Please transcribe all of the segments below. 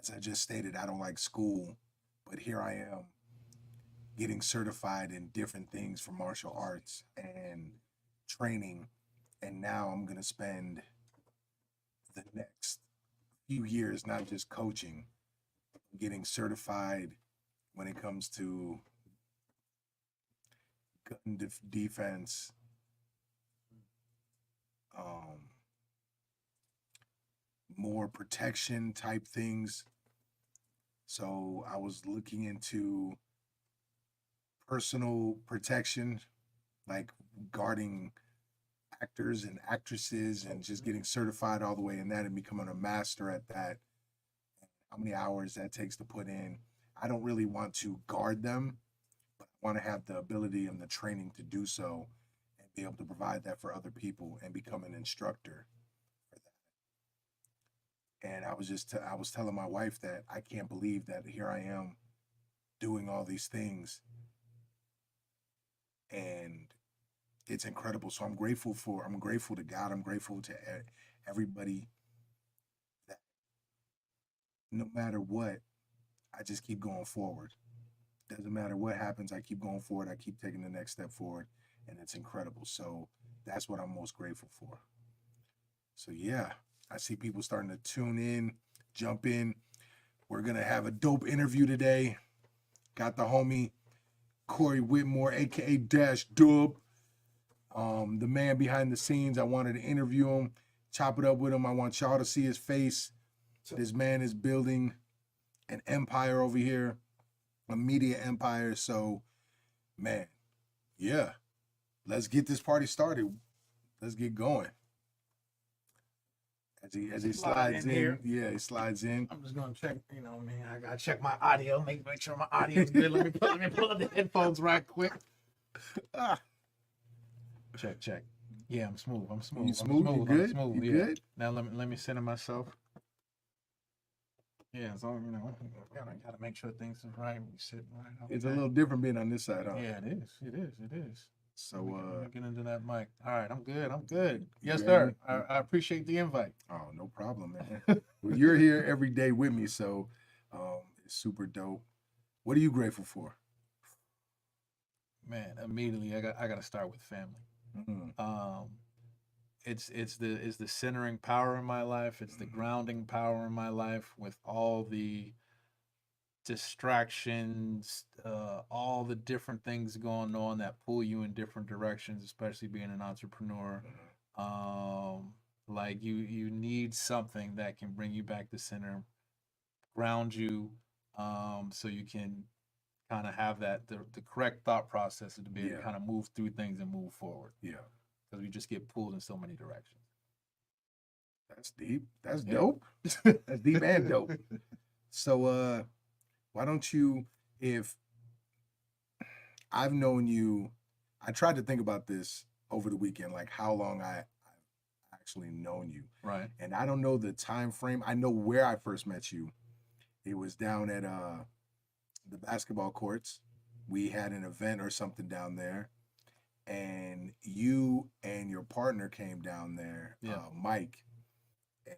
as I just stated, I don't like school, but here I am getting certified in different things for martial arts and training. And now I'm going to spend the next few years not just coaching, getting certified when it comes to gun defense, um, more protection type things. So I was looking into personal protection, like guarding actors and actresses and just getting certified all the way in that and becoming a master at that. How many hours that takes to put in. I don't really want to guard them, but I want to have the ability and the training to do so and be able to provide that for other people and become an instructor for that. And I was telling my wife that I can't believe that here I am doing all these things, and it's incredible. So I'm grateful to God. I'm grateful to everybody that no matter what, I just keep going forward. Doesn't matter what happens, I keep going forward. I keep taking the next step forward, and it's incredible. So that's what I'm most grateful for. So yeah, I see people starting to tune in, jump in. We're gonna have a dope interview today. Got the homie Corey Whitmore, aka Dash Dub, the man behind the scenes. I wanted to interview him, chop it up with him. I want y'all to see his face. This man is building an empire over here, a media empire. So, man, yeah, let's get this party started. Let's get going. As he slides in, here. Yeah, he slides in. I'm just gonna check, I gotta check my audio, make sure my audio's good. Let me pull up the headphones right quick. Check. Yeah, I'm smooth. You smooth? You good? Smooth. You Yeah. good? Now let me center myself. Yeah, so gotta make sure things are right. We sit right. It's a little different being on this side, huh? Yeah, it is. So Let me get into that mic. All right, I'm good. Yes, ready? sir. I appreciate the invite. Oh, no problem, man. Well, you're here every day with me, so it's super dope. What are you grateful for? Man, immediately I got to start with family. Mm-hmm. It's the centering power in my life. It's the grounding power in my life with all the distractions, all the different things going on that pull you in different directions, especially being an entrepreneur. Like you need something that can bring you back to center, ground you, so you can kind of have the correct thought process to be able to kind of move through things and move forward. Yeah. Because we just get pulled in so many directions. That's deep. That's dope. That's deep and dope. So why don't you, if I've known you, I tried to think about this over the weekend, like how long I've actually known you. Right. And I don't know the time frame. I know where I first met you. It was down at the basketball courts. We had an event or something down there, and you and your partner came down there, Mike, and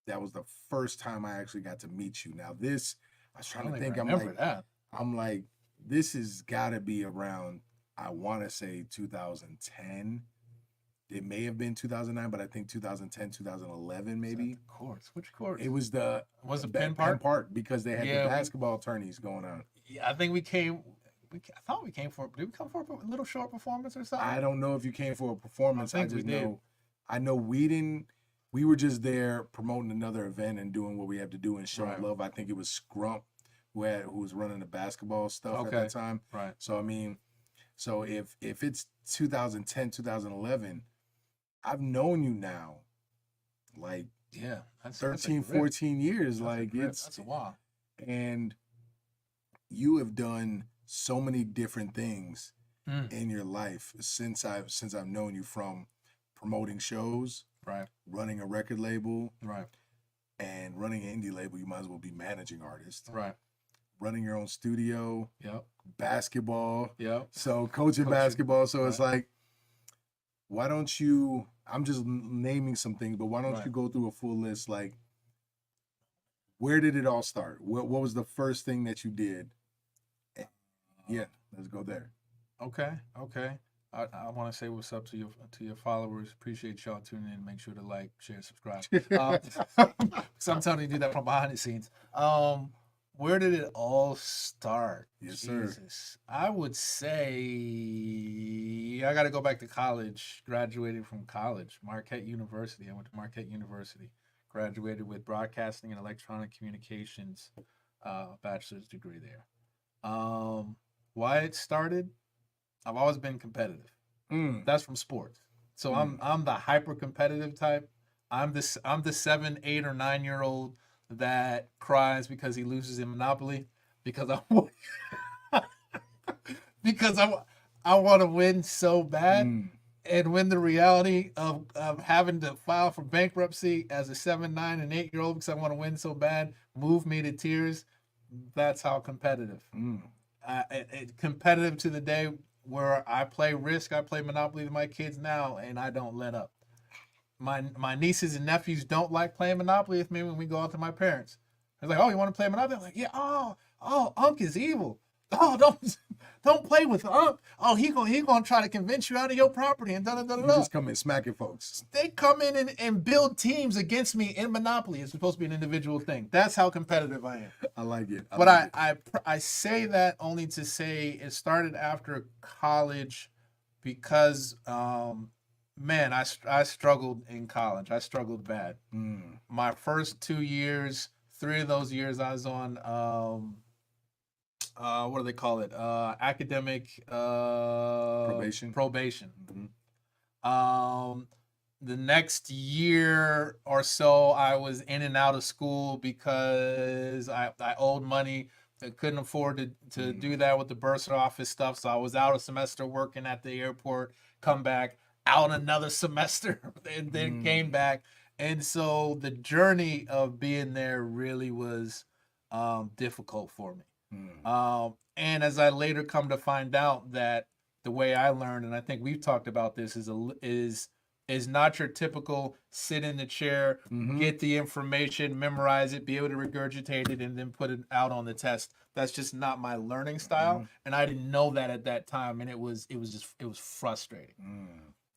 that was the first time I actually got to meet you. Now this, I was trying to think. I'm like, this has got to be around, I want to say 2010. It may have been 2009, but I think 2010, 2011 maybe. Courts. Which courts? It was it Penn Park? Penn Park, because they had the basketball tourneys going on. Yeah, I think we came. I thought we came for. Did we come for a little short performance or something? I don't know if you came for a performance. I just know. I know we didn't. We were just there promoting another event and doing what we have to do and showing love. I think it was Scrump who was running the basketball stuff at that time. Right. So I mean, if it's 2010, 2011, I've known you now, like that's 13, 14 years. That's a while. And you have done so many different things in your life since I've known you, from promoting shows, right, running a record label, right, and running an indie label. You might as well be managing artist, right, running your own studio, basketball, so coaching basketball. So it's like, why don't you, I'm just naming some things, but why don't you go through a full list, like Where did it all start? What was the first thing that you did? Yeah, let's go there. Okay, okay. I want to say what's up to your followers. Appreciate y'all tuning in. Make sure to like, share, subscribe. So I'm telling you to do that from behind the scenes. Where did it all start? Yes, sir. Jesus, I would say I got to go back to college. Graduated from college, Marquette University. I went to Marquette University. Graduated with broadcasting and electronic communications, bachelor's degree there. Why it started? I've always been competitive. That's from sports. So I'm the hyper competitive type. I'm the 7, 8, or 9 year old that cries because he loses in Monopoly because I because I want to win so bad. And when the reality of having to file for bankruptcy as a 7, 9, and 8 year old because I want to win so bad moved me to tears, that's how competitive. Competitive to the day where I play Risk, I play Monopoly with my kids now, and I don't let up. My nieces and nephews don't like playing Monopoly with me when we go out to my parents. They're like, "Oh, you want to play Monopoly?" I'm like, "Yeah." Oh, Unc is evil. Oh, don't play with Unc. Oh, he gonna try to convince you out of your property and da da da da. You just come in smacking folks. They come in and build teams against me in Monopoly. It's supposed to be an individual thing. That's how competitive I am. I like it. But I say that only to say it started after college because man, I struggled in college. I struggled bad. My first 2 years, 3 of those years I was on what do they call it? Academic Probation. The next year or so, I was in and out of school because I owed money. I couldn't afford to do that with the bursar office stuff. So I was out a semester working at the airport, come back, out another semester, and then came back. And so the journey of being there really was difficult for me. And as I later come to find out that the way I learned, and I think we've talked about this, is not your typical sit in the chair, get the information, memorize it, be able to regurgitate it, and then put it out on the test. That's just not my learning style, and I didn't know that at that time, and it was frustrating.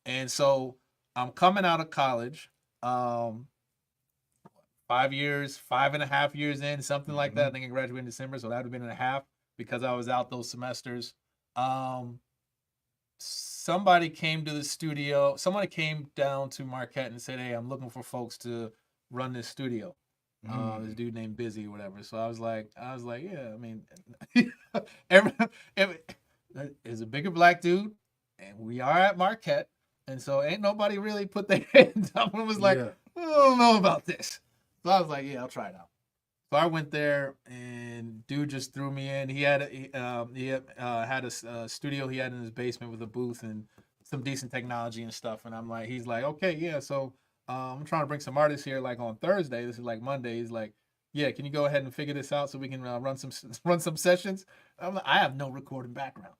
And so I'm coming out of college, 5.5 years in, something like that. I think I graduated in December, so that would have been in a half because I was out those semesters. Somebody came to the studio. Somebody came down to Marquette and said, "Hey, I'm looking for folks to run this studio." This dude named Busy or whatever. So I was like, yeah. I mean, every is a bigger black dude, and we are at Marquette, and so ain't nobody really put their hands up and was like, I don't know about this. So I was like, yeah, I'll try it out. So I went there, and dude just threw me in. He had a studio he had in his basement with a booth and some decent technology and stuff. And he's like, okay, yeah. So I'm trying to bring some artists here, like on Thursday. This is like Monday. He's like, yeah, can you go ahead and figure this out so we can run some sessions? I'm like, I have no recording background.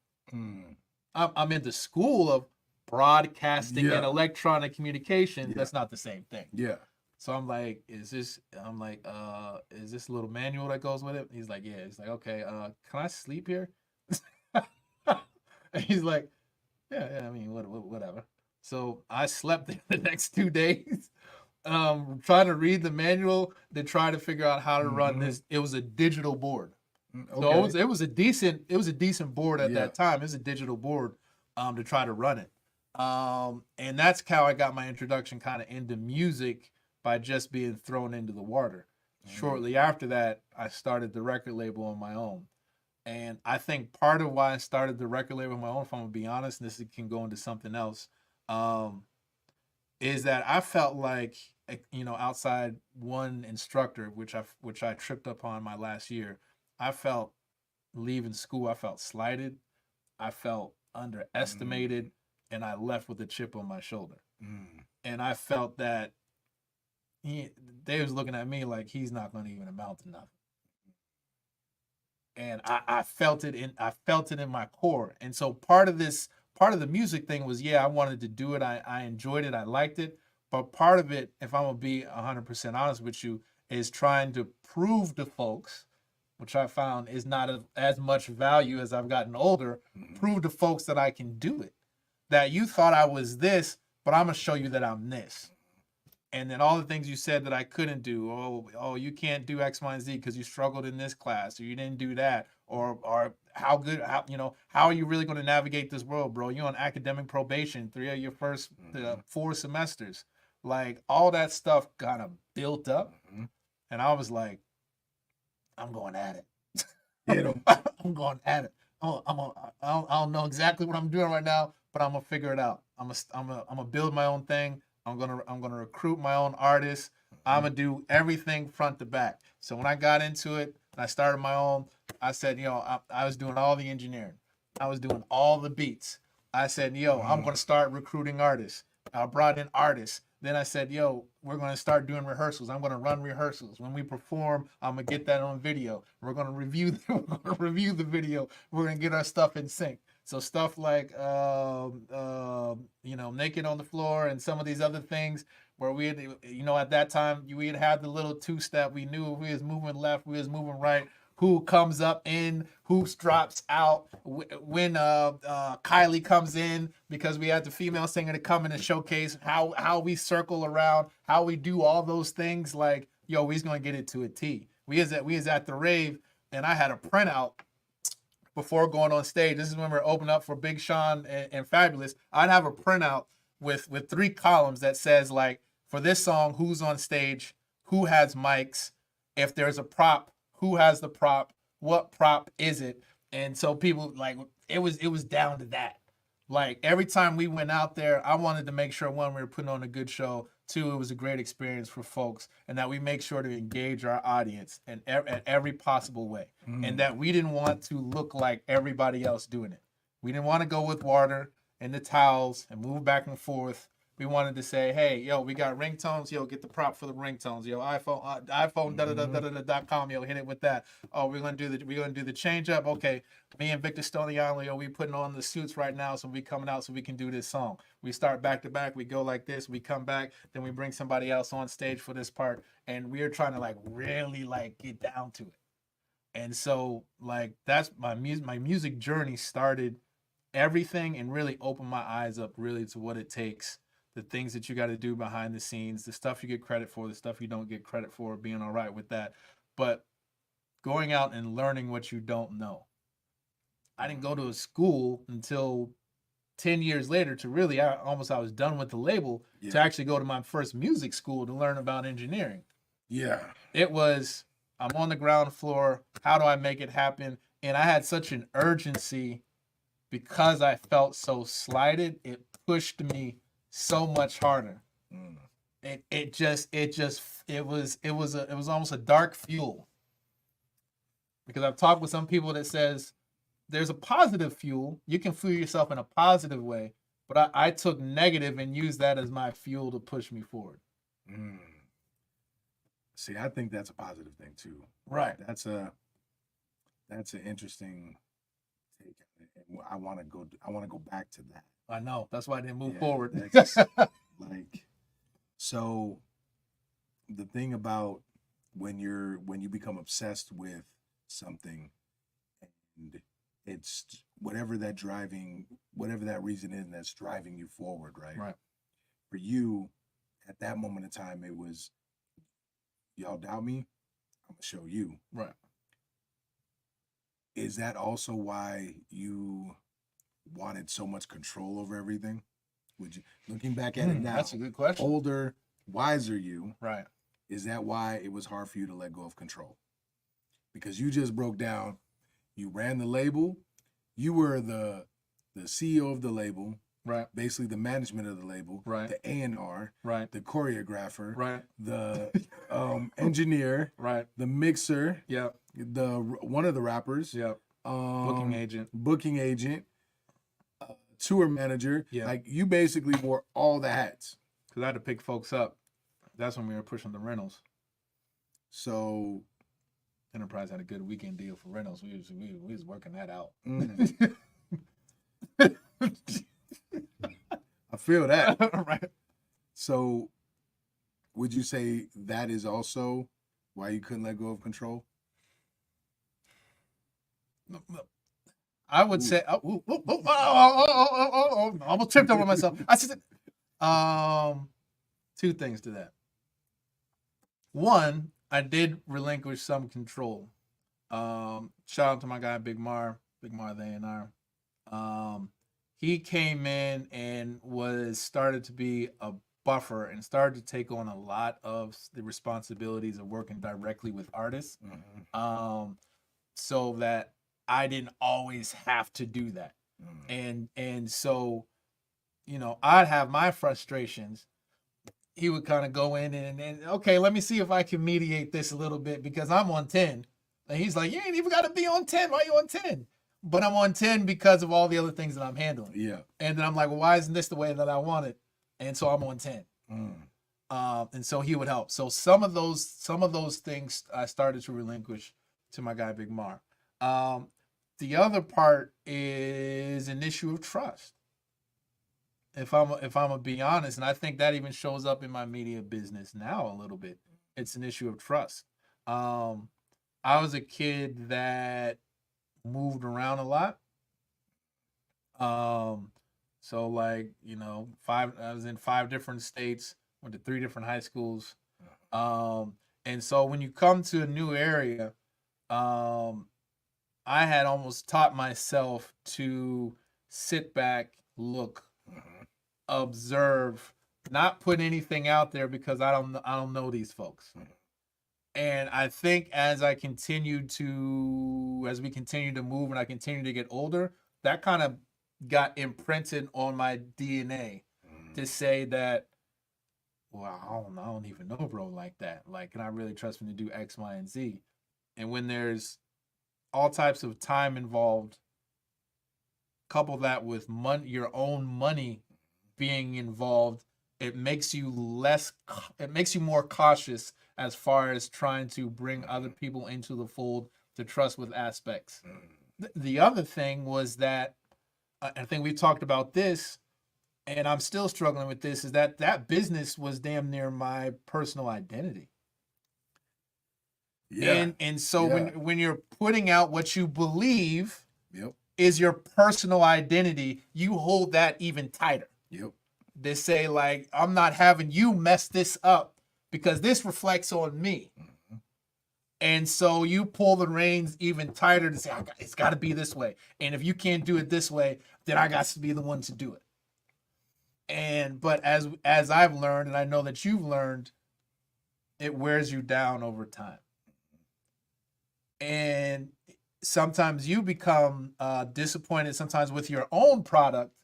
I'm in the school of broadcasting and electronic communication. That's not the same thing. Yeah. So I'm like, is this a little manual that goes with it? He's like, yeah. He's like, okay, can I sleep here? And he's like, yeah, I mean, whatever. So I slept there the next 2 days, trying to read the manual to try to figure out how to run this. It was a digital board. Okay. So it was a decent board at that time. It was a digital board to try to run it. And that's how I got my introduction kind of into music, by just being thrown into the water. Shortly after that, I started the record label on my own. And I think part of why I started the record label on my own, if I'm going to be honest, and this can go into something else, is that I felt like, outside one instructor, which I tripped up on my last year, I felt leaving school, I felt slighted, I felt underestimated, and I left with a chip on my shoulder. And I felt that they was looking at me like he's not going to even amount to nothing. And I felt it in my core. And so part of the music thing was, I wanted to do it. I enjoyed it. I liked it. But part of it, if I'm going to be 100% honest with you, is trying to prove to folks, which I found is not as much value as I've gotten older, prove to folks that I can do it. That you thought I was this, but I'm gonna show you that I'm this. And then all the things you said that I couldn't do. Oh, you can't do X, Y, and Z because you struggled in this class, or you didn't do that, or how are you really going to navigate this world, bro? You're on academic probation, 3 of your first 4 semesters. Like all that stuff kind of built up, and I was like, I'm going at it. I'm going at it. I don't know exactly what I'm doing right now, but I'm gonna figure it out. I'm gonna build my own thing. I'm gonna recruit my own artists. I'm gonna do everything front to back. So when I got into it and I started my own, I said, I was doing all the engineering. I was doing all the beats. I said, I'm gonna start recruiting artists. I brought in artists. Then I said, we're going to start doing rehearsals. I'm going to run rehearsals. When we perform, I'm going to get that on video. We're going to review the video. We're going to get our stuff in sync. So stuff like, Naked on the Floor and some of these other things where we had, at that time, we had the little 2-step. We knew if we was moving left, we was moving right. Who comes up in, who drops out, when Kylie comes in, because we had the female singer to come in and showcase how we circle around, how we do all those things. Like, we's gonna get it to a T. We was at the rave, and I had a printout before going on stage. This is when we were opening up for Big Sean and Fabulous. I'd have a printout with 3 columns that says, like, for this song, who's on stage, who has mics, if there's a prop, who has the prop, what prop is it? And so people, like, it was down to that. Like, every time we went out there, I wanted to make sure, 1, we were putting on a good show, 2, it was a great experience for folks, and that we make sure to engage our audience in every possible way. And that we didn't want to look like everybody else doing it. We didn't want to go with water and the towels and move back and forth. We wanted to say, hey, we got ringtones. Get the prop for the ringtones. iPhone, hit it with that. Oh, we're gonna do the change up. Okay, me and Victor Stoniano, we putting on the suits right now, so we coming out so we can do this song. We start back to back. We go like this. We come back, then we bring somebody else on stage for this part, and we're trying to really get down to it. And so that's my music journey started everything and really opened my eyes up really to what it takes. The things that you got to do behind the scenes, the stuff you get credit for, the stuff you don't get credit for, being all right with that. But going out and learning what you don't know. I didn't go to a school until 10 years later to really, I was done with the label to actually go to my first music school to learn about engineering. Yeah. It was, I'm on the ground floor. How do I make it happen? And I had such an urgency because I felt so slighted. It pushed me so much harder. It was almost a dark fuel, because I've talked with some people that says there's a positive fuel. You can fuel yourself in a positive way, but I took negative and used that as my fuel to push me forward. See, I think that's a positive thing too. Right. That's an interesting take. I want to go back to that. I know. That's why I didn't move forward. So the thing about when you become obsessed with something, and it's whatever that reason is that's driving you forward, right? Right. For you, at that moment in time, it was, y'all doubt me, I'm gonna show you. Right. Is that also why you wanted so much control over everything? Would you, looking back at it now, that's a good question. Older, wiser you, right? Is that why it was hard for you to let go of control? Because you just broke down, you ran the label, you were the CEO of the label, right? Basically the management of the label, right? The A&R, right? The choreographer, right? The engineer, right? The mixer, yeah. One of the rappers, yeah. Booking agent, tour manager. Yeah. Like, you basically wore all the hats. Because I had to pick folks up. That's when we were pushing the rentals. So Enterprise had a good weekend deal for rentals. We was working that out. I feel that. Right. So would you say that is also Why you couldn't let go of control? I would Ooh. say, I almost tripped over myself. I said, two things to that. One, I did relinquish some control. Shout out to my guy Big Mar the A&R. He came in and was started to be a buffer and started to take on a lot of the responsibilities of working directly with artists. So that I didn't always have to do that. And so, I'd have my frustrations. He would kind of go in and okay, let me see if I can mediate this a little bit because I'm on 10. And he's like, you ain't even got to be on 10. Why are you on 10? But I'm on 10 because of all the other things that I'm handling. Yeah. And then I'm like, well, why isn't this the way that I want it? And so I'm on 10. And so he would help. So some of those things I started to relinquish to my guy Big Mar. The other part is an issue of trust. If I'm gonna be honest, and I think that even shows up in my media business now a little bit. It's an issue of trust. I was a kid that moved around a lot. So like, I was in 5 different states, went to 3 different high schools. And so when you come to a new area, I had almost taught myself to sit back, look, observe, not put anything out there because I don't know these folks. And I think as we continue to move and I continue to get older, that kind of got imprinted on my DNA to say that, well, I don't even know bro like that. Like, can I really trust him to do X, Y, and Z? And when there's all types of time involved, couple that with your own money being involved, it makes you more cautious as far as trying to bring other people into the fold to trust with aspects. The other thing was that I think we've talked about this, and I'm still struggling with this, is that business was damn near my personal identity. Yeah. And so when you're putting out what you believe Yep. is your personal identity, you hold that even tighter. Yep. They say, like, I'm not having you mess this up because this reflects on me. And so you pull the reins even tighter to say, it's got to be this way. And if you can't do it this way, then I got to be the one to do it. But as I've learned, and I know that you've learned, it wears you down over time. And sometimes you become disappointed sometimes with your own product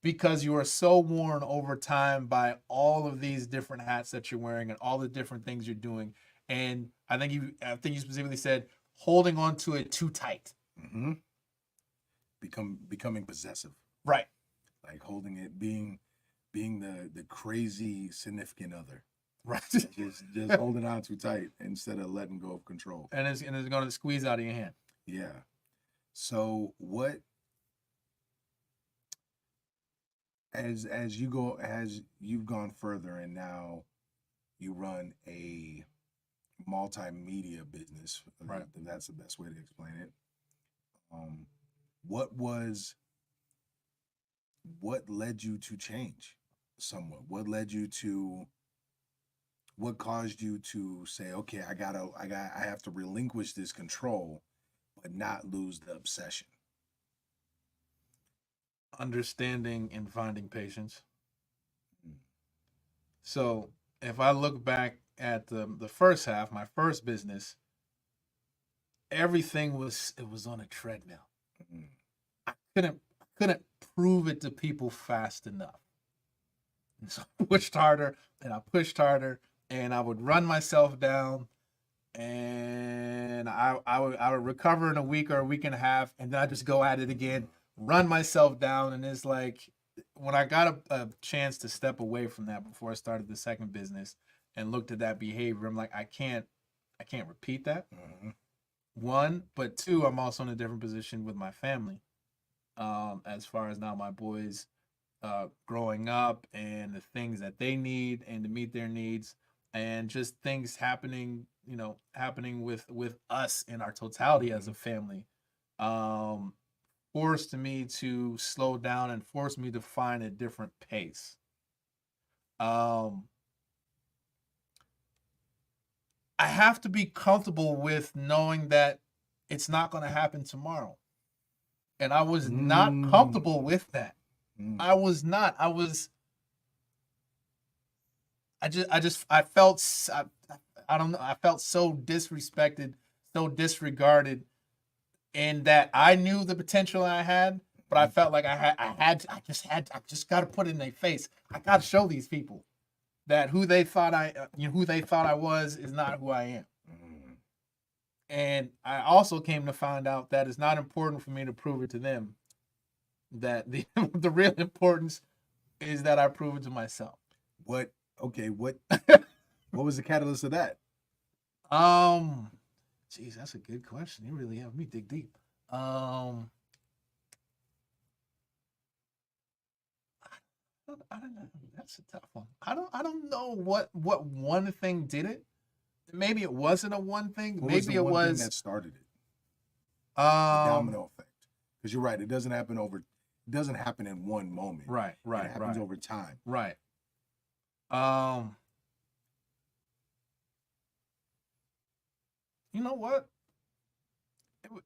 because you are so worn over time by all of these different hats that you're wearing and all the different things you're doing. And I think you specifically said holding on to it too tight. Becoming possessive. Right. Like holding it, being the crazy significant other. Right. just holding on too tight instead of letting go of control. And it's going to squeeze out of your hand. Yeah. So what, as you've gone further and now you run a multimedia business, right? That's the best way to explain it. What led you to change somewhat? What caused you to say, okay, I have to relinquish this control, but not lose the obsession? Understanding and finding patience. So if I look back at the first half, my first business, everything was on a treadmill. I couldn't prove it to people fast enough. And so I pushed harder and I pushed harder and I would run myself down and I would recover in a week or a week and a half and then I just go at it again, run myself down. And it's like when I got a chance to step away from that before I started the second business and looked at that behavior, I'm like, I can't repeat that. One, but two, I'm also in a different position with my family. As far as now my boys growing up and the things that they need and to meet their needs. and just things happening, happening with us in our totality as a family, um, forced me to slow down and forced me to find a different pace. Um, I have to be comfortable with knowing that it's not going to happen tomorrow. And I was not Mm, comfortable with that. mm, I was not. I felt, I don't know. I felt so disrespected, so disregarded, in that I knew the potential I had, but I mm. felt like I just got to put it in their face. I got to show these people that who they thought I was is not who I am. Mm. And I also came to find out that it's not important for me to prove it to them. That the the real importance is that I prove it to myself. What? Okay. What was the catalyst of that? Um, Geez, that's a good question. You really have me dig deep. Um, I don't know. That's a tough one. I don't know what one thing did it. Maybe it wasn't a one thing. What was the Maybe it one thing was that started it? The um domino effect. Because you're right. It doesn't happen over. It doesn't happen in one moment. right, It happens right, over time. right. Um, you know what?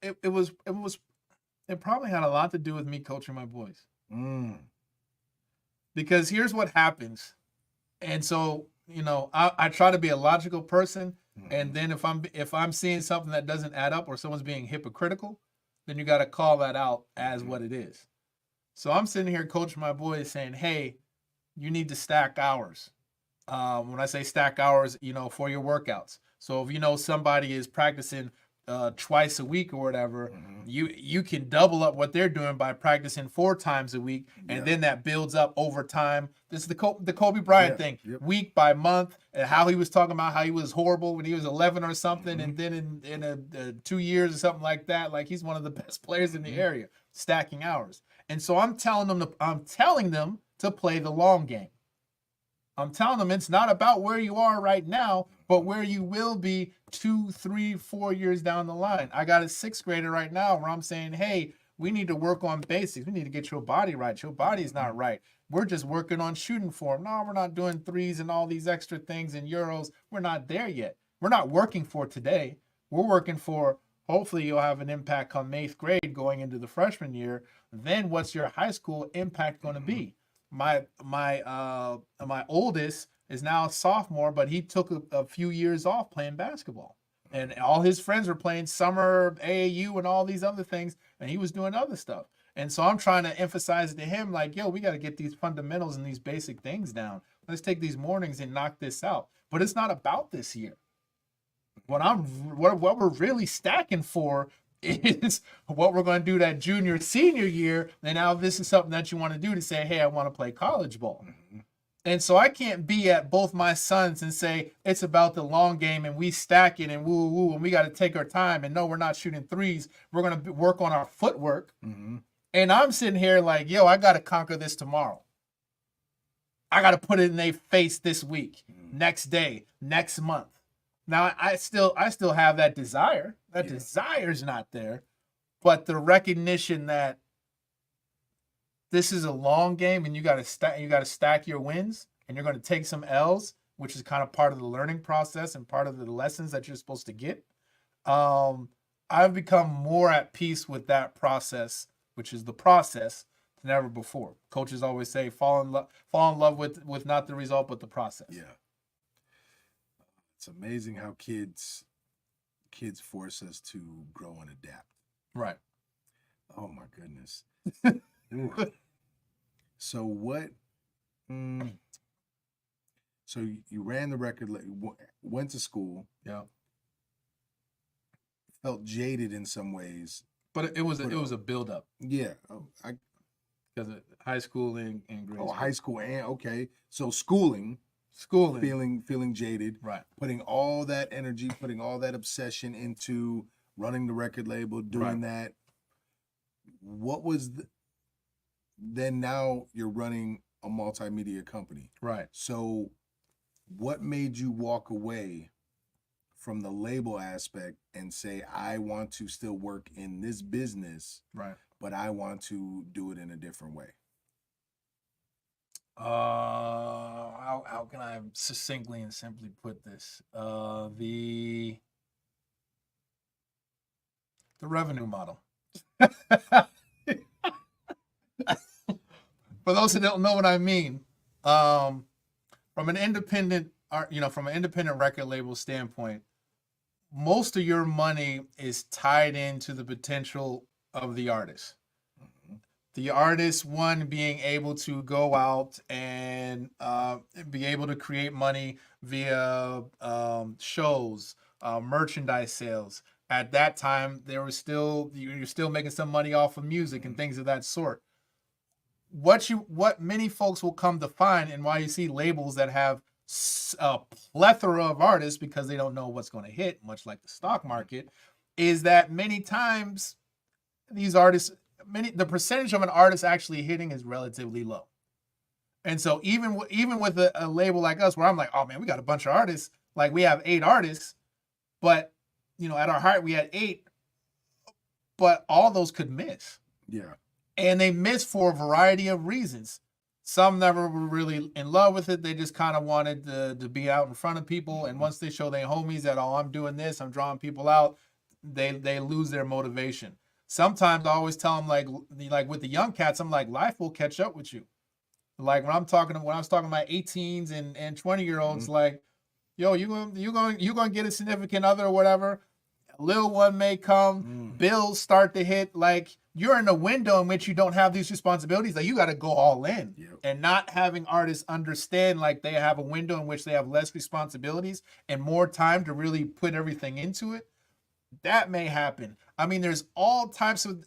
It probably had a lot to do with me coaching my boys. Mm. Because here's what happens. And so, I try to be a logical person, and Mm-hmm. then if I'm seeing something that doesn't add up or someone's being hypocritical, then you got to call that out as Mm-hmm. what it is. So I'm sitting here coaching my boys saying, "Hey, you need to stack hours." When I say stack hours, for your workouts. So if somebody is practicing twice a week or whatever, Mm-hmm. you can double up what they're doing by practicing 4 times a week, and Yeah. then that builds up over time. This is the Kobe Bryant Yeah. thing, Yep. week by month, and how he was talking about how he was horrible when he was 11 or something, Mm-hmm. and then in 2 years or something like that, like he's one of the best players in the Mm-hmm. area, stacking hours. And so I'm telling them to play the long game. I'm telling them it's not about where you are right now, but where you will be 2, 3, 4 years down the line. I got a sixth grader right now where I'm saying, hey, we need to work on basics. We need to get your body right. Your body's not right. We're just working on shooting form. No, we're not doing threes and all these extra things and euros. We're not there yet. We're not working for today. We're working for, hopefully you'll have an impact come eighth grade going into the freshman year. Then what's your high school impact going to Mm-hmm. be? My oldest is now a sophomore, but he took a few years off playing basketball, and all his friends were playing summer AAU and all these other things, and he was doing other stuff. And so I'm trying to emphasize to him, like, yo, we got to get these fundamentals and these basic things down. Let's take these mornings and knock this out. But it's not about this year. What we're really stacking for is what we're going to do that junior senior year. And now this is something that you want to do to say, hey, I want to play college ball. Mm-hmm. And so I can't be at both my sons and say it's about the long game and we stack it and woo woo and we got to take our time and no, we're not shooting threes. We're going to work on our footwork. Mm-hmm. And I'm sitting here like, yo, I got to conquer this tomorrow. I got to put it in their face this week, next day, next month. Now I still have that desire. That Yeah. desire's not there, but the recognition that this is a long game and you got to stack your wins and you're going to take some L's, which is kind of part of the learning process and part of the lessons that you're supposed to get. I've become more at peace with that process, which is the process, than ever before. Coaches always say fall in love with not the result but the process. Yeah. It's amazing how kids force us to grow and adapt. Right. Oh my goodness. Ooh. So what? So you ran the record, went to school, Yeah. felt jaded in some ways. But it was a build up Yeah. because of high school and grade school. High school and okay. So schooling, feeling jaded, right. putting all that energy, putting all that obsession into running the record label, doing that. What was then now you're running a multimedia company. Right. So what made you walk away from the label aspect and say, I want to still work in this business, Right. but I want to do it in a different way? How can I succinctly and simply put this? The revenue model. For those who don't know what I mean, from an independent from an independent record label standpoint, most of your money is tied into the potential of the artist. The artist, one, being able to go out and be able to create money via shows, merchandise sales. At that time, you're still making some money off of music and things of that sort. What many folks will come to find, and why you see labels that have a plethora of artists because they don't know what's going to hit, much like the stock market, is that many times these artists, the percentage of an artist actually hitting is relatively low. And so even with a label like us, where I'm like, oh man, we got a bunch of artists, like we have 8 artists, but at our heart we had 8, but all those could miss. Yeah. And they miss for a variety of reasons. Some never were really in love with it. They just kind of wanted to be out in front of people. And once they show their homies that, oh, I'm doing this, I'm drawing people out, they lose their motivation. Sometimes I always tell them, like with the young cats, I'm like, life will catch up with you. Like when I was talking to my 18s and 20-year-olds, like, yo, you gonna get a significant other or whatever. A little one may come, bills start to hit. Like, you're in a window in which you don't have these responsibilities. Like, you got to go all in. Yep. And not having artists understand, like, they have a window in which they have less responsibilities and more time to really put everything into it. That may happen. I mean, there's all types of,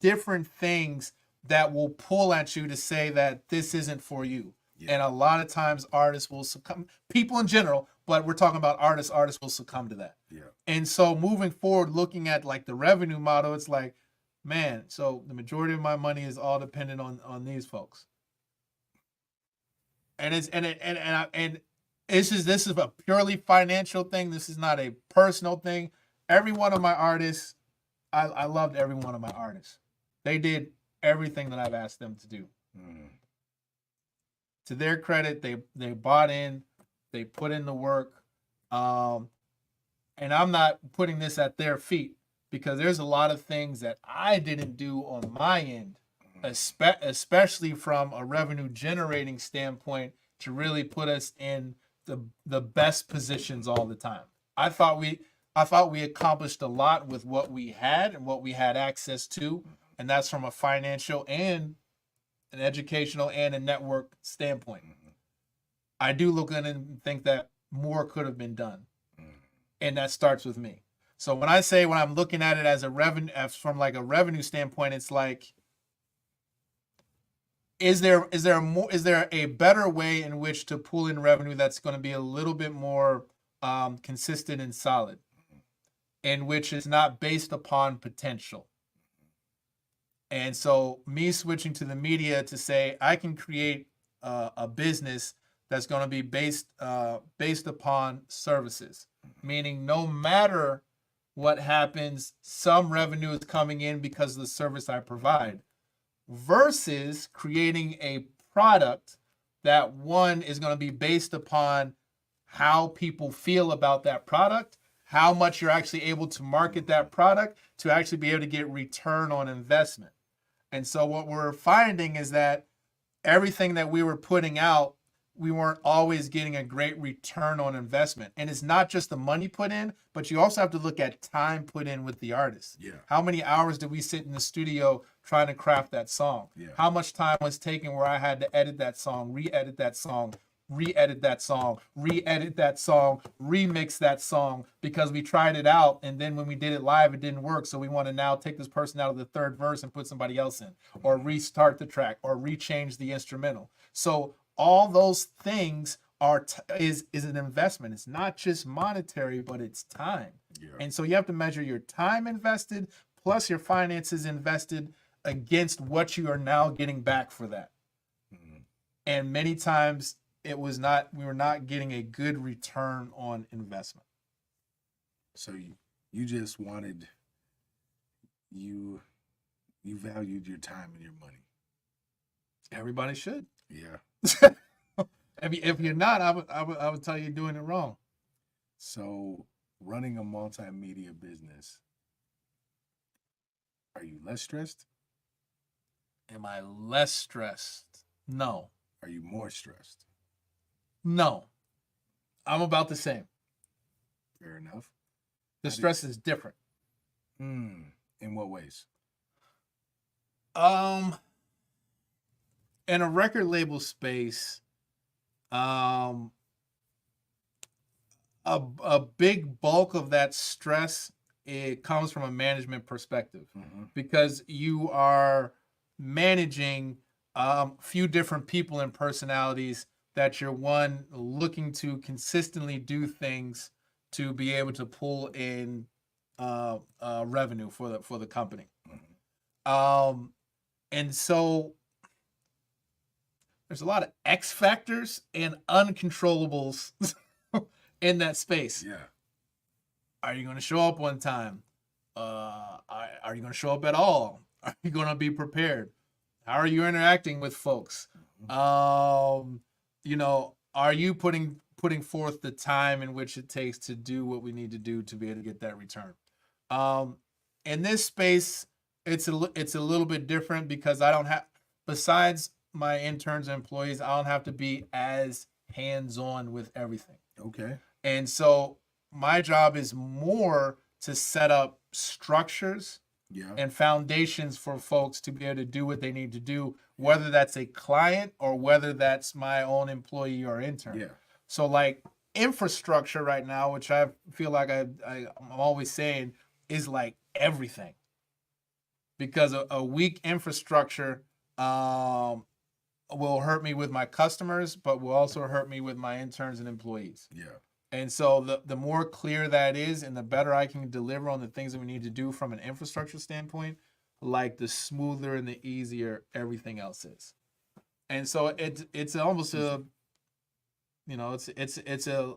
different things that will pull at you to say that this isn't for you. Yeah. And a lot of times artists will succumb, people in general, but we're talking about artists will succumb to that. Yeah. And so moving forward, looking at like the revenue model, it's like, man, so the majority of my money is all dependent on these folks. And this is a purely financial thing. This is not a personal thing. Every one of my artists, I loved every one of my artists. They did everything that I've asked them to do. To their credit, they bought in, they put in the work, and I'm not putting this at their feet because there's a lot of things that I didn't do on my end, especially from a revenue generating standpoint, to really put us in the best positions all the time. I thought we accomplished a lot with what we had and what we had access to, and that's from a financial and an educational and a network standpoint. I do look at it and think that more could have been done. And that starts with me. So when I'm looking at it as from like a revenue standpoint, it's like, is there a better way in which to pull in revenue that's going to be a little bit more consistent and solid, in which is not based upon potential? And so me switching to the media to say I can create a business that's going to be based upon services, meaning no matter what happens, some revenue is coming in because of the service I provide, versus creating a product that, one, is going to be based upon how people feel about that product, how much you're actually able to market that product to actually be able to get return on investment. And so what we're finding is that everything that we were putting out, we weren't always getting a great return on investment. And it's not just the money put in, but you also have to look at time put in with the artist. Yeah. How many hours did we sit in the studio trying to craft that song? Yeah. How much time was taken where I had to edit that song, re-edit that song, re-edit that song, re-edit that song, remix that song, because we tried it out, and then when we did it live, it didn't work, so we want to now take this person out of the third verse and put somebody else in, or restart the track, or rechange the instrumental. So all those things is an investment. It's not just monetary, but it's time. Yeah. And so you have to measure your time invested plus your finances invested against what you are now getting back for that. And many times we were not getting a good return on investment. So you just wanted, you valued your time and your money. Everybody should. Yeah. If you're not, I would tell you you're doing it wrong. So running a multimedia business, are you less stressed? Am I less stressed? No. Are you more stressed? No. I'm about the same. Fair enough. The stress is different. In what ways? In a record label space, a big bulk of that stress, it comes from a management perspective, because you are managing a few different people and personalities that you're looking to consistently do things to be able to pull in revenue for the company. And so there's a lot of X factors and uncontrollables in that space. Yeah. Are you going to show up on time? Are you going to show up at all? Are you going to be prepared? How are you interacting with folks? You know, are you putting forth the time in which it takes to do what we need to do to be able to get that return? In this space, it's a little bit different because I don't have, besides my interns and employees, I don't have to be as hands-on with everything. Okay. And so my job is more to set up structures and foundations for folks to be able to do what they need to do, whether that's a client or whether that's my own employee or intern. Yeah. So like infrastructure right now, which I feel like I'm always saying is like everything, because a weak infrastructure will hurt me with my customers, but will also hurt me with my interns and employees. Yeah. And so the more clear that is and the better I can deliver on the things that we need to do from an infrastructure standpoint, like the smoother and the easier everything else is. And so it's almost a, you know, it's a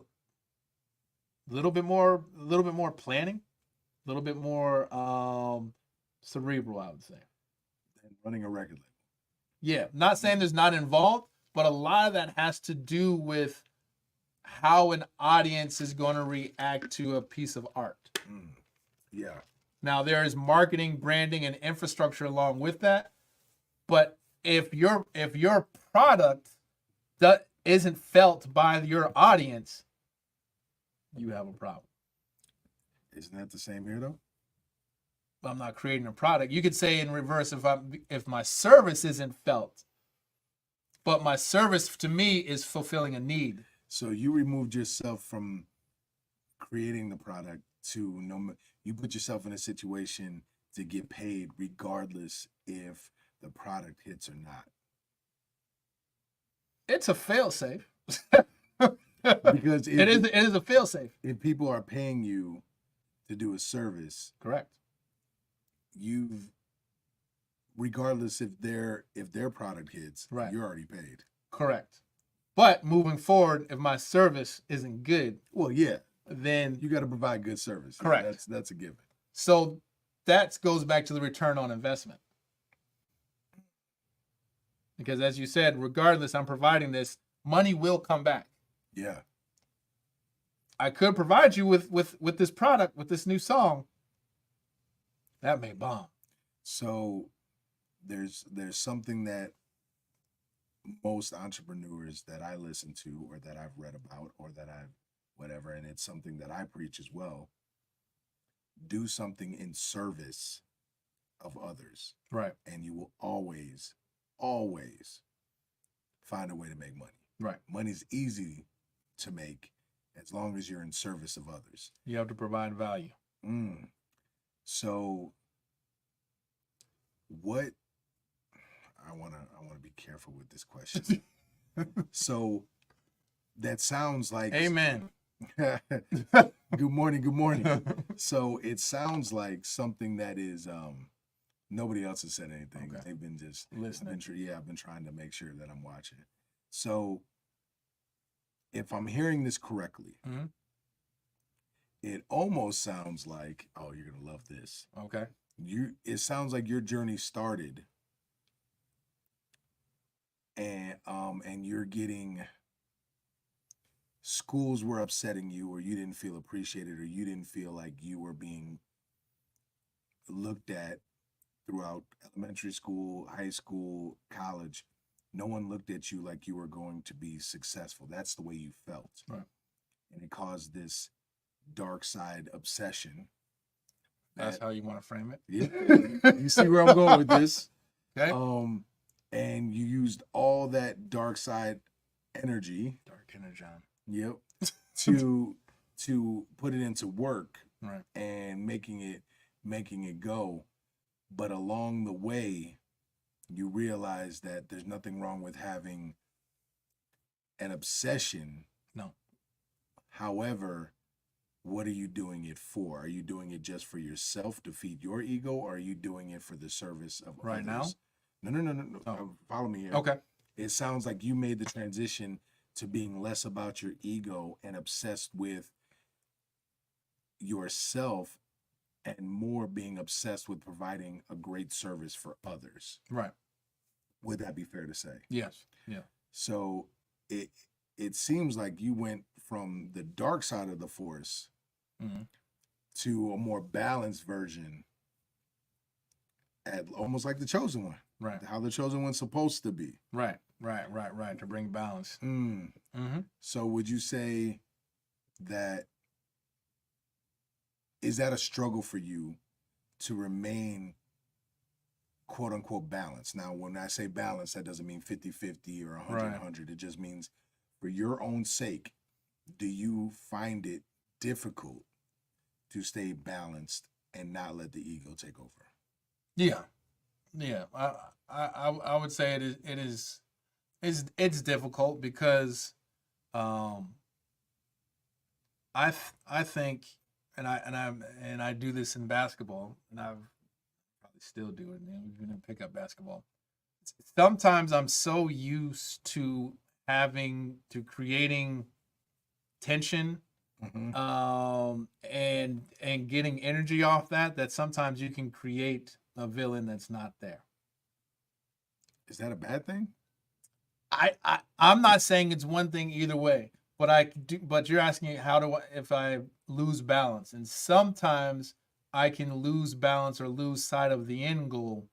little bit more planning, a little bit more cerebral, I would say. And running a record label. Yeah, not saying there's not involved, but a lot of that has to do with how an audience is going to react to a piece of art. Yeah. Now there is marketing, branding, and infrastructure along with that, but if your product isn't felt by your audience, you have a problem. Isn't that the same here though? I'm not creating a product. You could say in reverse, if my service isn't felt, but my service to me is fulfilling a need. So you removed yourself from creating the product you put yourself in a situation to get paid regardless if the product hits or not. It's a fail-safe. Because it is a fail-safe. If people are paying you to do a service, correct, regardless if their product hits, right, you're already paid. Correct. But moving forward, if my service isn't good, well, yeah, then you got to provide good service. Correct. Yeah, that's a given. So that goes back to the return on investment. Because as you said, regardless, I'm providing this, money will come back. Yeah. I could provide you with this product, with this new song. That may bomb. So there's something that most entrepreneurs that I listen to or that I've read about or that I've whatever, and it's something that I preach as well. Do something in service of others. Right. And you will always find a way to make money. Right. Money's easy to make as long as you're in service of others. You have to provide value. So what I want to be careful with this question. So that sounds like amen. Good morning. So it sounds like something that is nobody else has said anything. Okay. They've been just listening. I've been trying to make sure that I'm watching. So if I'm hearing this correctly, Mhm. it almost sounds like, oh, you're gonna love this. Okay. It sounds like your journey started and you're getting schools were upsetting you, or you didn't feel appreciated, or you didn't feel like you were being looked at throughout elementary school, high school, college. No one looked at you like you were going to be successful. That's the way you felt. Right. And it caused this dark side obsession. That's how you want to frame it. Yeah. You see where I'm going with this. Okay. And you used all that dark side energy. Dark energy. Yep. to put it into work. Right. And making it go. But along the way, you realize that there's nothing wrong with having an obsession. No. However, what are you doing it for? Are you doing it just for yourself to feed your ego, or are you doing it for the service of right others? Now? No. Oh. Follow me here. Okay. It sounds like you made the transition to being less about your ego and obsessed with yourself, and more being obsessed with providing a great service for others. Right. Would that be fair to say? Yes. Yeah. So it seems like you went from the dark side of the force to a more balanced version, at almost like the chosen one. Right. How the chosen one's supposed to be. Right. To bring balance. So would you say that, is that a struggle for you to remain quote unquote balanced? Now, when I say balance, that doesn't mean 50-50 or 100-100. It just means for your own sake, do you find it difficult to stay balanced and not let the ego take over? Yeah. I would say it's difficult because I think, and I do this in basketball, and I've probably still do it, and even in pickup basketball. Sometimes I'm so used to creating tension, and getting energy off that sometimes you can create a villain that's not there. Is that a bad thing? I'm not saying it's one thing either way, but but you're asking if I lose balance, and sometimes I can lose balance or lose sight of the end goal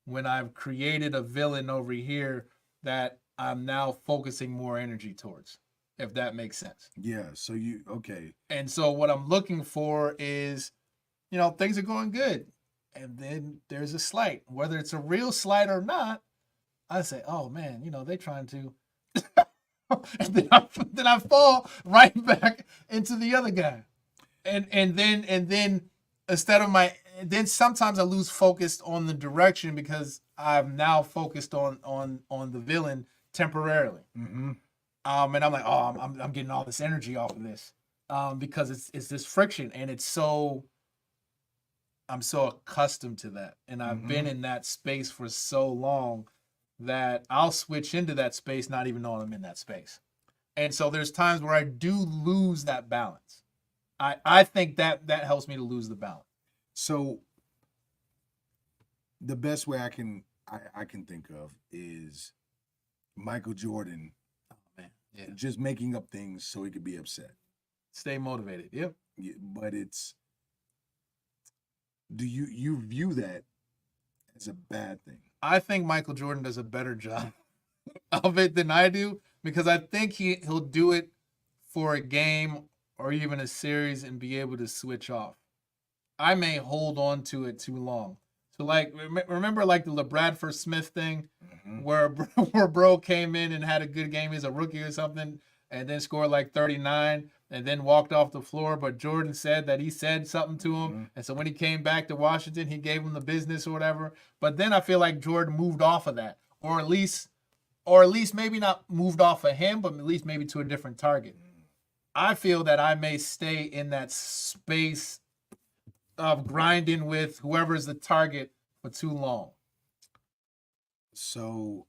when I've created a villain over here that I'm now focusing more energy towards, if that makes sense. Yeah. So okay. And so what I'm looking for is, things are going good, and then there's a slight, whether it's a real slight or not. I say, oh man, they trying to, and then I fall right back into the other guy, and then instead of then sometimes I lose focus on the direction because I'm now focused on the villain temporarily. And I'm like, oh, I'm getting all this energy off of this, because it's this friction, and I'm so accustomed to that, and I've been in that space for so long that I'll switch into that space not even knowing I'm in that space. And so there's times where I do lose that balance. I think that helps me to lose the balance. So the best way I can think of is Michael Jordan. Oh man, yeah. Just making up things so he could be upset. Stay motivated. Yep. Yeah, but do you view that as a bad thing? I think Michael Jordan does a better job of it than I do, because I think he'll do it for a game or even a series and be able to switch off. I may hold on to it too long. So like, remember like the LeBradford Smith thing, where bro came in and had a good game as a rookie or something, and then scored like 39 and then walked off the floor. But Jordan said that he said something to him. And so when he came back to Washington, he gave him the business or whatever. But then I feel like Jordan moved off of that, or at least maybe not moved off of him, but at least maybe to a different target. I feel that I may stay in that space of grinding with whoever's the target for too long. So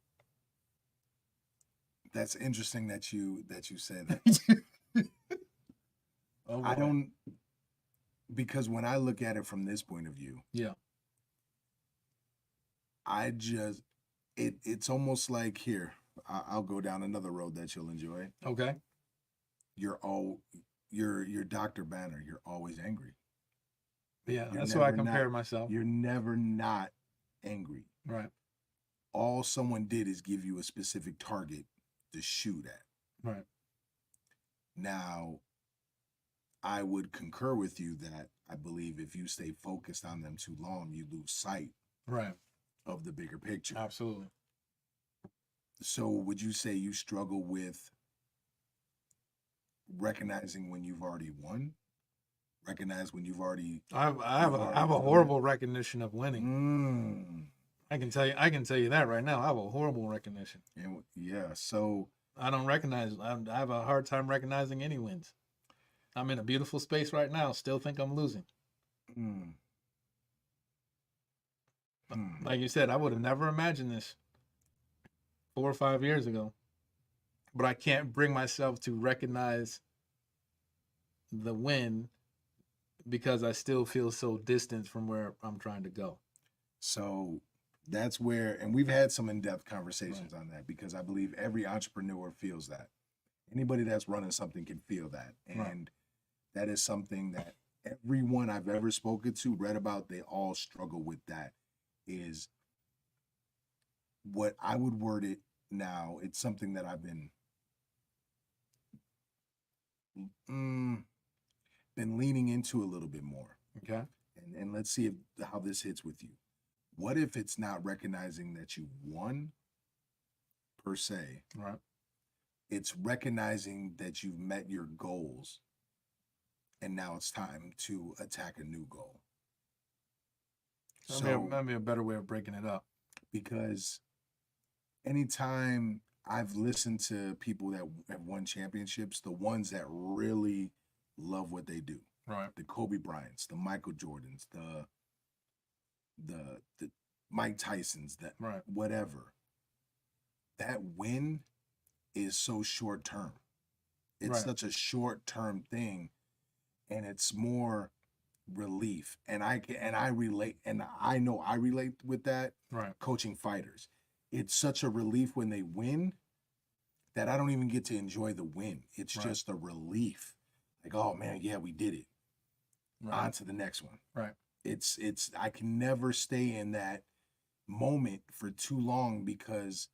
That's interesting that you said that. Oh I boy. don't, because when I look at it from this point of view, Yeah. I just it's almost like here. I'll go down another road that you'll enjoy. Okay. You're Dr. Banner. You're always angry. Yeah, You're that's why I never not. compare myself. You're never not angry. Right. All someone did is give you a specific target to shoot at. Right. Now, I would concur with you that I believe if you stay focused on them too long, you lose sight Right. of the bigger picture. Absolutely. So, would you say you struggle with recognizing when you've already won? Recognize when you've already. I have a horrible recognition of winning. I can tell you that right now. I have a horrible recognition. And yeah, so I don't recognize. I have a hard time recognizing any wins. I'm in a beautiful space right now. Still think I'm losing. Like you said, I would have never imagined this 4 or 5 years ago. But I can't bring myself to recognize the win because I still feel so distant from where I'm trying to go. So that's where, and we've had some in-depth conversations on that, because I believe every entrepreneur feels that. Anybody that's running something can feel that. And that is something that everyone I've ever spoken to, read about, they all struggle with. That is what I would word it now. It's something that I've been leaning into a little bit more. Okay. And let's see how this hits with you. What if it's not recognizing that you won per se? Right. It's recognizing that you've met your goals and now it's time to attack a new goal. So that'd be a better way of breaking it up. Because anytime I've listened to people that have won championships, the ones that really love what they do, right? The Kobe Bryants, the Michael Jordans, the Mike Tysons, that whatever. That win is so short term. It's such a short term thing, and it's more relief. And I relate, and I know I relate with that. Right. Coaching fighters, it's such a relief when they win that I don't even get to enjoy the win. It's just a relief. Like, oh man, yeah, we did it. On to the next one. Right. It's I can never stay in that moment for too long, because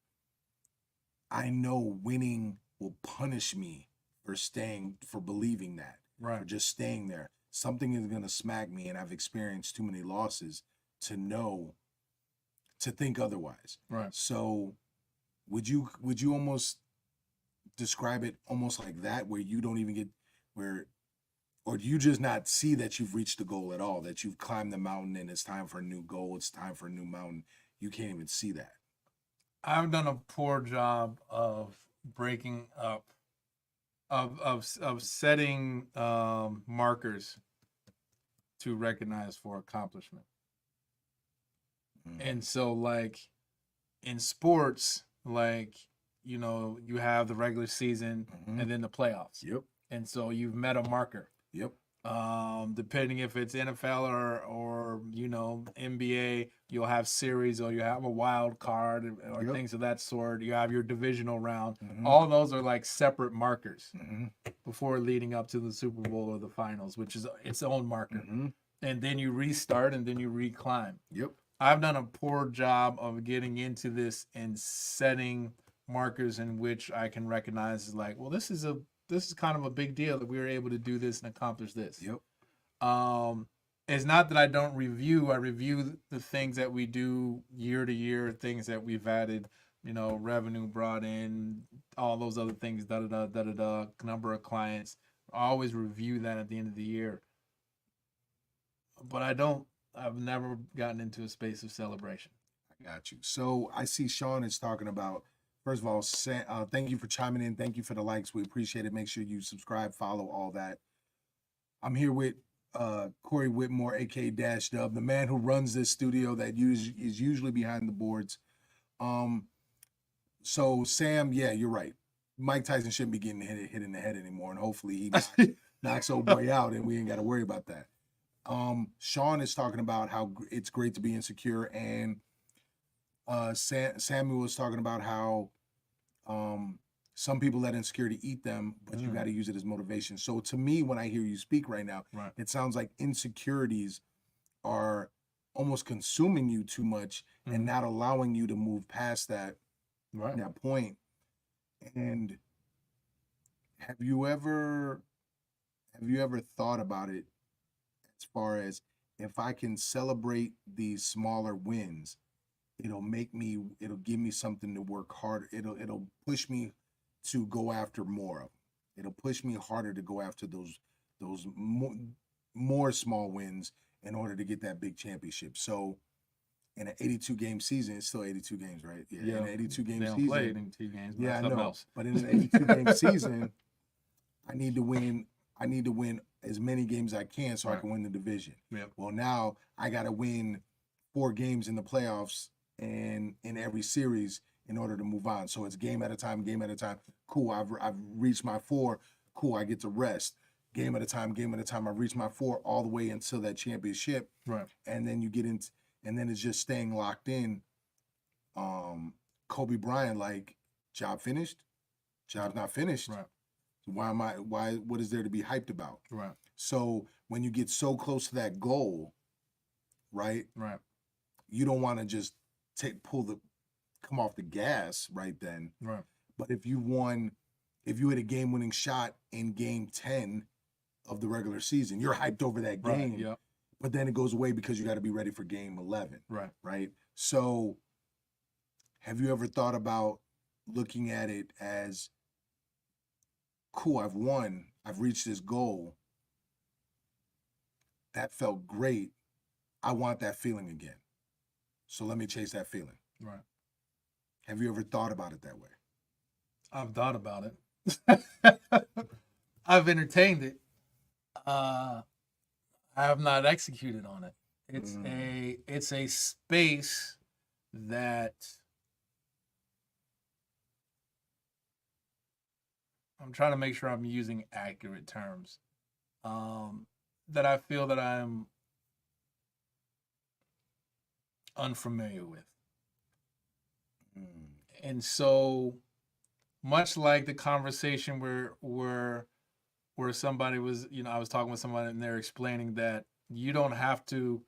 I know winning will punish me for believing that. Right. For just staying there. Something is gonna smack me, and I've experienced too many losses to think otherwise. Right. So would you almost describe it almost like that, where you don't even get or do you just not see that you've reached the goal at all, that you've climbed the mountain and it's time for a new goal, it's time for a new mountain? You can't even see that. I've done a poor job of breaking up, of setting markers to recognize for accomplishment. And so, like in sports, like, you know, you have the regular season and then the playoffs. Yep. And so you've met a marker. Yep. Depending if it's NFL or you know, NBA, you'll have series, or you have a wild card or things of that sort. You have your divisional round. All those are like separate markers before leading up to the Super Bowl or the finals, which is its own marker. And then you restart and then you reclimb. Yep. I've done a poor job of getting into this and setting markers in which I can recognize as like, well, this is kind of a big deal that we were able to do this and accomplish this. Yep. It's not that I don't review. I review the things that we do year to year, things that we've added, you know, revenue brought in, all those other things, number of clients. I always review that at the end of the year. But I've never gotten into a space of celebration. I got you. So I see Sean is talking about, first of all, thank you for chiming in. Thank you for the likes. We appreciate it. Make sure you subscribe, follow, all that. I'm here with Corey Whitmore, aka Dash Dub, the man who runs this studio that is usually behind the boards. So Sam, yeah, you're right. Mike Tyson shouldn't be getting hit in the head anymore, and hopefully he knocks old boy out, and we ain't got to worry about that. Sean is talking about how it's great to be insecure, and Samuel was talking about how some people let insecurity eat them, but you got to use it as motivation. So to me, when I hear you speak right now, it sounds like insecurities are almost consuming you too much and not allowing you to move past that point. And have you ever thought about it as far as, if I can celebrate these smaller wins, it'll give me something to work harder. It'll push me to go after more of them. It'll push me harder to go after those more small wins in order to get that big championship. So in an 82 game season, it's still 82 games, right? Yeah. In an 82 game They don't season. play 82 games. Yeah, I Something know. else. But in an 82 game season, I need to win as many games as I can so I can win the division. Yep. Well, now I got to win 4 games in the playoffs and in every series in order to move on. So it's game at a time, game at a time. Cool, I've reached my 4. Cool, I get to rest. Game at a time, game at a time. I've reached my 4 all the way until that championship. Right. And then you get into, and then it's just staying locked in. Kobe Bryant, like, job finished? Job's not finished. Right. So what is there to be hyped about? Right. So when you get so close to that goal, right? Right. You don't want to just come off the gas right then. Right. But if you hit a game-winning shot in game 10 of the regular season, you're hyped over that game. Right. Yep. But then it goes away because you got to be ready for game 11. Right. Right. So have you ever thought about looking at it as, cool, I've won, I've reached this goal, that felt great, I want that feeling again, so let me chase that feeling? Right. Have you ever thought about it that way? I've thought about it. I've entertained it. I have not executed on it. It's a space that I'm trying to make sure I'm using accurate terms. That I feel that I'm unfamiliar with. And so, much like the conversation where somebody was, I was talking with somebody and they're explaining that to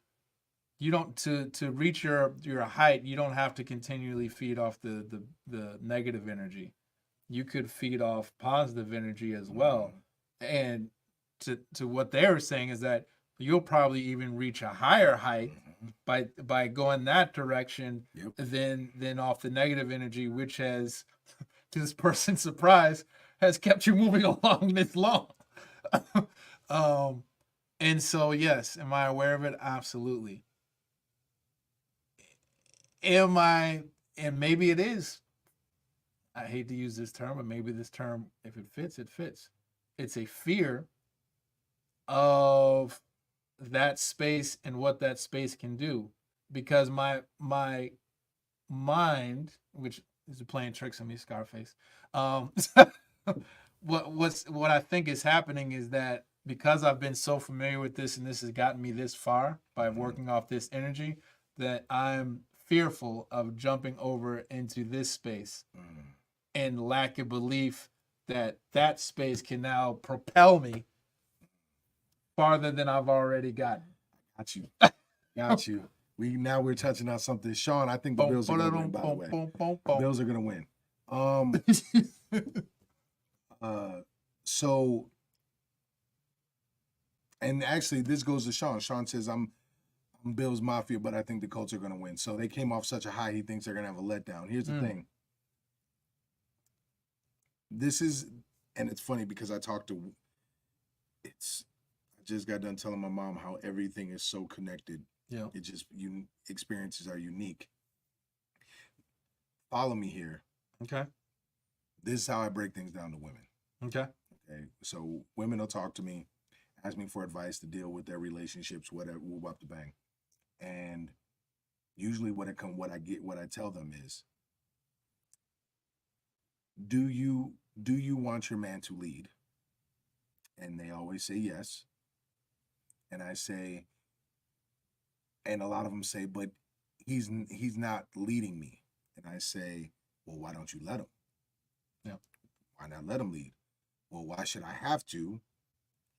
reach your height, you don't have to continually feed off the negative energy. You could feed off positive energy as well. And to what they were saying is that you'll probably even reach a higher height by going that direction than off the negative energy, which has, to this person's surprise, has kept you moving along this long. And so, yes, am I aware of it? Absolutely. Am I, and maybe it is, I hate to use this term, but maybe this term, if it fits, it fits. It's a fear of that space and what that space can do, because my mind, which is playing tricks on me, Scarface. What I think is happening is that because I've been so familiar with this and this has gotten me this far by working off this energy, that I'm fearful of jumping over into this space and lack of belief that space can now propel me farther than I've already gotten. Got you. We're touching on something. Sean, I think the Bills are going to win, by the way. Bills are going to win. So, and actually this goes to Sean. Sean says, I'm Bills Mafia, but I think the Colts are going to win. So they came off such a high, he thinks they're going to have a letdown. Here's the thing. And it's funny because I just got done telling my mom how everything is so connected. Yeah. Experiences are unique. Follow me here. Okay. This is how I break things down to women. Okay. So women will talk to me, ask me for advice to deal with their relationships, whatever, whoop up the bang. And usually what I tell them is, do you do you want your man to lead? And they always say yes. And I say, and a lot of them say, but he's not leading me. And I say, well, why don't you let him? Yeah. Why not let him lead? Well, why should I have to?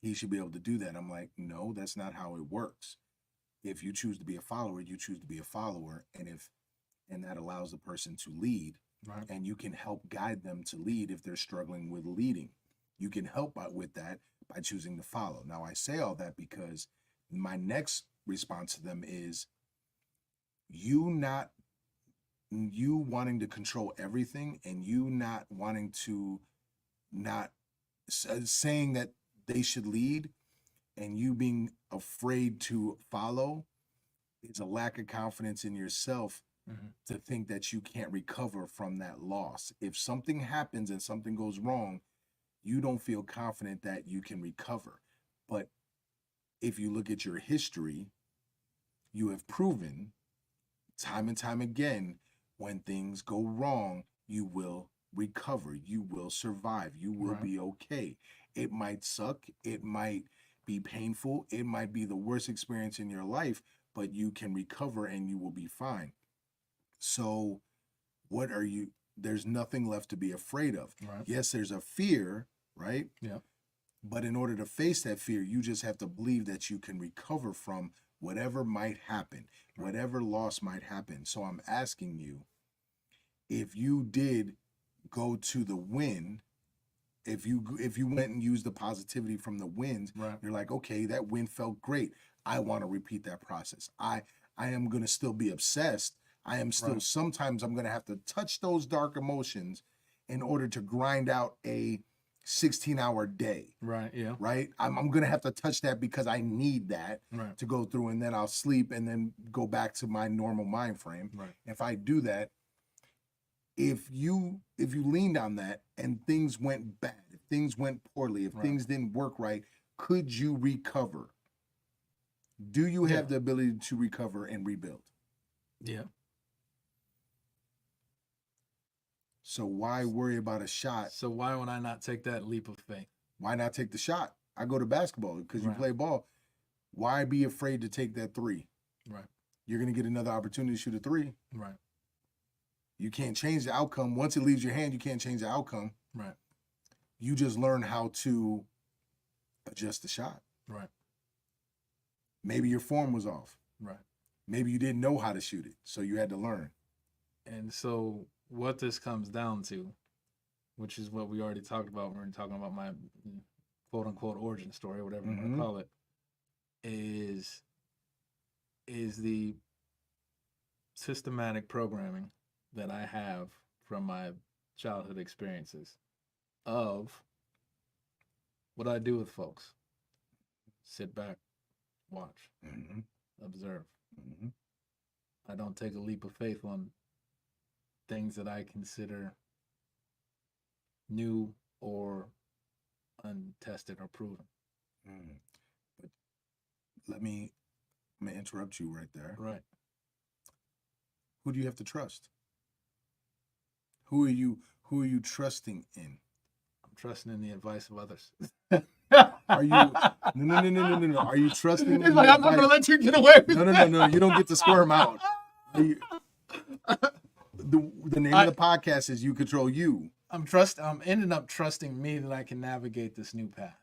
He should be able to do that. I'm like, no, that's not how it works. If you choose to be a follower, you choose to be a follower. And that allows the person to lead. Right. And you can help guide them to lead if they're struggling with leading. You can help out with that by choosing to follow. Now, I say all that because my next response to them is you wanting to control everything, and you not wanting to, not saying that they should lead, and you being afraid to follow is a lack of confidence in yourself to think that you can't recover from that loss. If something happens and something goes wrong, you don't feel confident that you can recover. But if you look at your history, you have proven time and time again, when things go wrong, you will recover, you will survive, you will be okay. It might suck, it might be painful, it might be the worst experience in your life, but you can recover and you will be fine. So there's nothing left to be afraid of. Right. Yes, there's a fear, right? Yeah. But in order to face that fear, you just have to believe that you can recover from whatever might happen, whatever loss might happen. So I'm asking you, if you did go to the win, if you went and used the positivity from the wins, you're like, okay, that win felt great. I want to repeat that process. I am going to still be obsessed. I am still, sometimes I'm going to have to touch those dark emotions in order to grind out a 16-hour day. Right. Yeah. Right. I'm going to have to touch that because I need that Right. to go through, and then I'll sleep and then go back to my normal mind frame. Right. If I do that, if you leaned on that and things went bad, if things went poorly, if things didn't work right, could you recover? Do you have the ability to recover and rebuild? Yeah. So why worry about a shot? So why would I not take that leap of faith? Why not take the shot? I go to basketball because you play ball. Why be afraid to take that three? Right. You're going to get another opportunity to shoot a three. Right. You can't change the outcome. Once it leaves your hand, you can't change the outcome. Right. You just learn how to adjust the shot. Right. Maybe your form was off. Right. Maybe you didn't know how to shoot it, so you had to learn. And so what this comes down to, which is what we already talked about when we were talking about my quote-unquote origin story, or whatever you want to call it, is the systematic programming that I have from my childhood experiences of what I do with folks. Sit back, watch, observe. I don't take a leap of faith on things that I consider new or untested or proven. But I'm going to interrupt you right there. Right. Who do you have to trust? Who are you trusting in? I'm trusting in the advice of others. Are you no? Are you trusting? It's like, I'm not gonna let you get away with No. You don't get to squirm out. The name of the podcast is You Control You. I'm ending up trusting me that I can navigate this new path.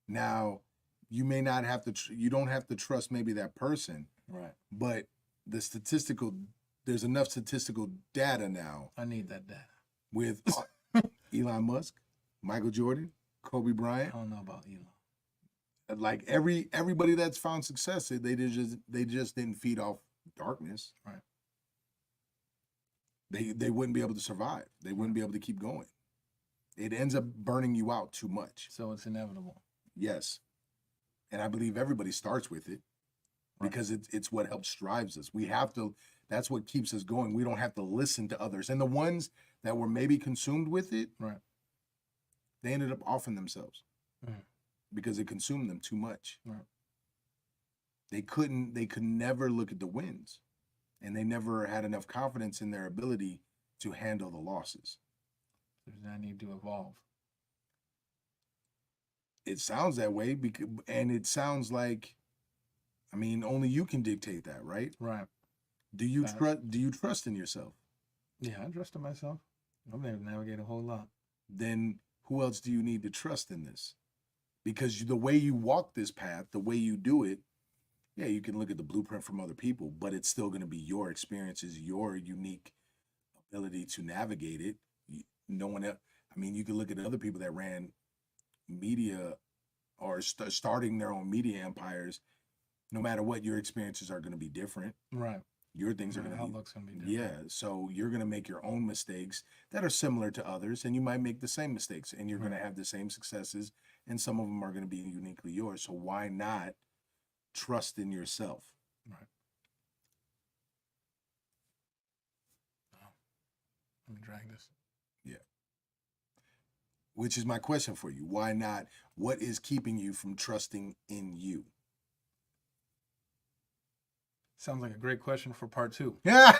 Now, you may not have to. You don't have to trust maybe that person. Right. But there's enough statistical data now. I need that data. With Elon Musk, Michael Jordan, Kobe Bryant. I don't know about Elon. Like everybody that's found success, they just didn't feed off darkness. Right. They wouldn't be able to survive. They wouldn't be able to keep going. It ends up burning you out too much. So it's inevitable. Yes. And I believe everybody starts with it because it's what helps drives us. We have to, that's what keeps us going. We don't have to listen to others. And the ones that were maybe consumed with it, they ended up offing themselves because it consumed them too much. Right. They could never look at the wins, and they never had enough confidence in their ability to handle the losses. Does that need to evolve? It sounds that way because, and it sounds like, I mean, only you can dictate that, right? Right. Do you trust? Do you trust in yourself? Yeah, I trust in myself. I'm able to navigate a whole lot. Then who else do you need to trust in this? Because the way you walk this path, the way you do it, yeah, you can look at the blueprint from other people, but it's still going to be your experiences, your unique ability to navigate it. No one else. I mean, you can look at other people that ran media or starting their own media empires. No matter what, your experiences are going to be different. Right. Your things are going to be, outlook's going to be different. yeah. So you're going to make your own mistakes that are similar to others, and you might make the same mistakes, and you're going to have the same successes, and some of them are going to be uniquely yours. So why not trust in yourself? Right. Oh, let me drag this. Yeah. Which is my question for you. Why not? What is keeping you from trusting in you? Sounds like a great question for part 2. Yeah.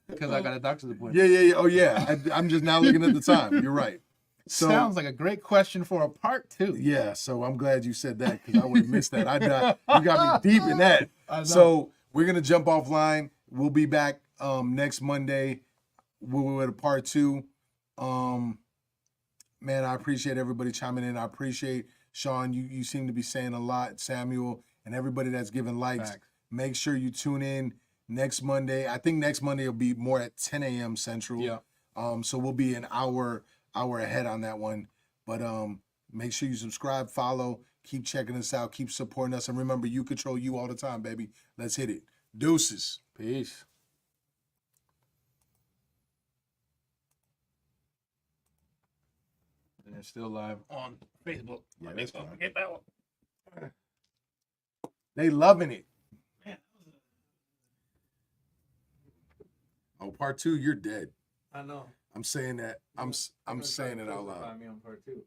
Because I got a doctor's appointment. Yeah. Oh, yeah. I'm just now looking at the time. You're right. So, sounds like a great question for a part 2. Yeah. So I'm glad you said that because I would have missed that. You got me deep in that. So we're going to jump offline. We'll be back next Monday. We're at a part 2. Man, I appreciate everybody chiming in. I appreciate Sean. You seem to be saying a lot. Samuel and everybody that's giving likes. Facts. Make sure you tune in next Monday. I think next Monday will be more at 10 a.m. Central. Yeah. So we'll be an hour ahead on that one. But make sure you subscribe, follow, keep checking us out, keep supporting us, and remember, you control you all the time, baby. Let's hit it. Deuces. Peace. And it's still live on Facebook. Yeah, that's fine. Get that one. They loving it. Oh, part 2, you're dead. I know. I'm saying that. I'm saying it out loud. Me on part 2.